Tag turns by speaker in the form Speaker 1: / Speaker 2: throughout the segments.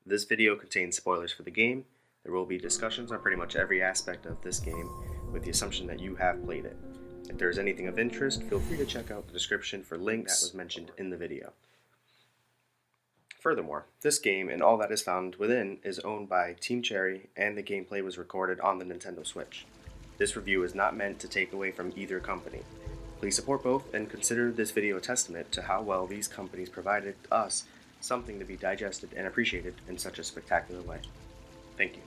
Speaker 1: This video contains spoilers for the game. There will be discussions on pretty much every aspect of this game, with the assumption that you have played it. If there is anything of interest, feel free to check out the description for links that was mentioned in the video. Furthermore, this game and all that is found within is owned by Team Cherry, and the gameplay was recorded on the Nintendo Switch. This review is not meant to take away from either company. Please support both and consider this video a testament to how well these companies provided us something to be digested and appreciated in such a spectacular way. Thank you.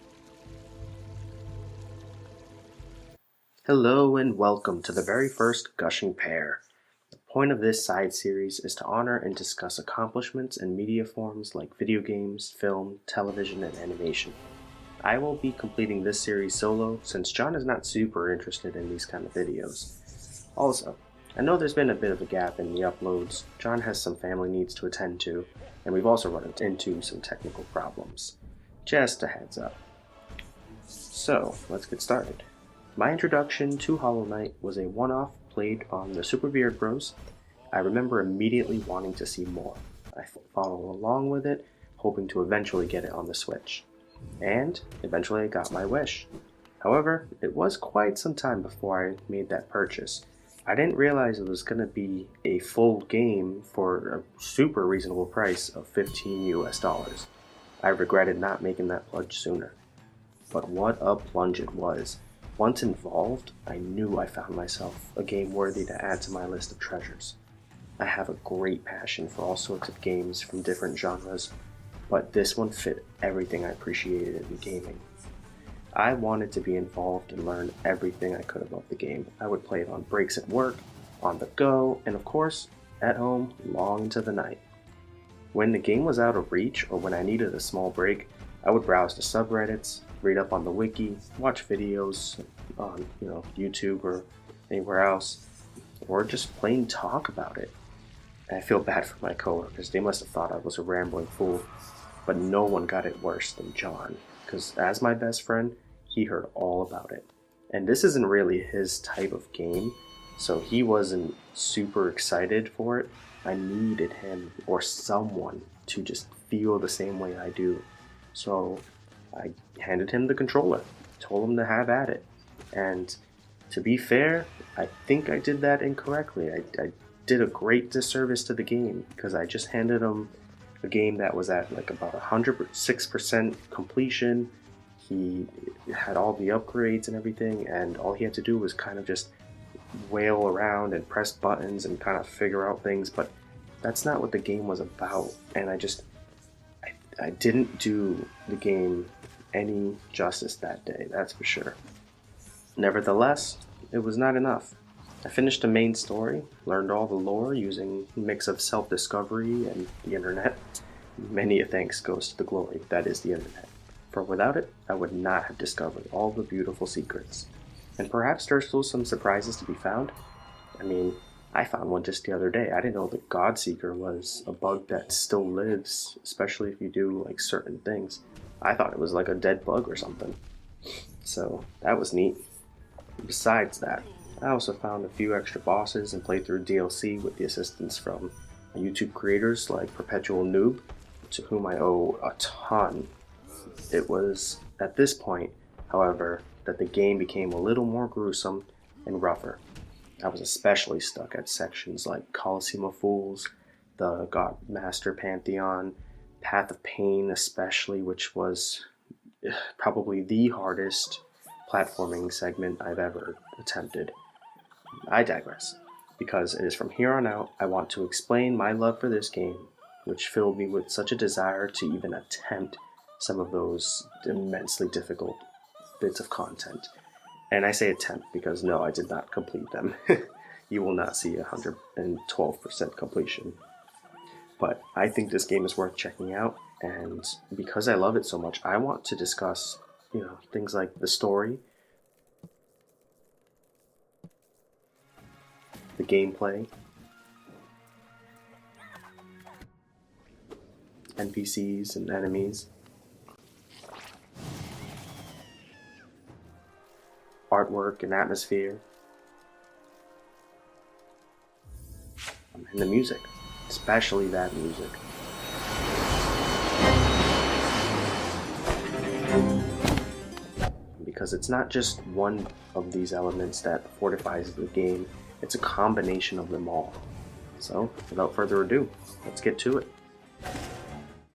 Speaker 1: Hello and welcome to the very first Gushing Pear. The point of this side series is to honor and discuss accomplishments in media forms like video games, film, television, and animation. I will be completing this series solo since John is not super interested in these kind of videos. Also, I know there's been a bit of a gap in the uploads. John has some family needs to attend to, and we've also run into some technical problems. Just a heads up. So, let's get started. My introduction to Hollow Knight was a one-off played on the Super Beard Bros. I remember immediately wanting to see more. I followed along with it, hoping to eventually get it on the Switch. And eventually I got my wish. However, it was quite some time before I made that purchase. I didn't realize it was going to be a full game for a super reasonable price of $15 US. I regretted not making that plunge sooner. But what a plunge it was. Once involved, I knew I found myself a game worthy to add to my list of treasures. I have a great passion for all sorts of games from different genres, but this one fit everything I appreciated in gaming. I wanted to be involved and learn everything I could about the game. I would play it on breaks at work, on the go, and of course, at home long into the night. When the game was out of reach or when I needed a small break, I would browse the subreddits, read up on the wiki, watch videos on YouTube or anywhere else, or just plain talk about it. And I feel bad for my coworkers. They must have thought I was a rambling fool, but no one got it worse than John, because as my best friend, he heard all about it. And this isn't really his type of game, so he wasn't super excited for it. I needed him or someone to just feel the same way I do. So I handed him the controller, told him to have at it. And to be fair, I think I did that incorrectly. I did a great disservice to the game because I just handed him a game that was at like about 106% completion. He had all the upgrades and everything, and all he had to do was kind of just wail around and press buttons and kind of figure out things, but that's not what the game was about. And I didn't do the game any justice that day, that's for sure. Nevertheless, it was not enough. I finished the main story, learned all the lore using a mix of self-discovery and the internet. Many a thanks goes to the glory that is the internet. For without it, I would not have discovered all the beautiful secrets. And perhaps there's still some surprises to be found. I mean, I found one just the other day. I didn't know that Godseeker was a bug that still lives, especially if you do like certain things. I thought it was like a dead bug or something. So that was neat. Besides that, I also found a few extra bosses and played through DLC with the assistance from YouTube creators like Perpetual Noob, to whom I owe a ton. It was at this point, however, that the game became a little more gruesome and rougher. I was especially stuck at sections like Coliseum of Fools, the Godmaster Pantheon, Path of Pain especially, which was probably the hardest platforming segment I've ever attempted. I digress, because it is from here on out I want to explain my love for this game, which filled me with such a desire to even attempt some of those immensely difficult bits of content. And I say attempt because no, I did not complete them. You will not see 112% completion. But I think this game is worth checking out, and because I love it so much, I want to discuss, things like the story, the gameplay, NPCs and enemies, artwork and atmosphere, and the music, especially that music. because it's not just one of these elements that fortifies the game, it's a combination of them all. So, without further ado, let's get to it.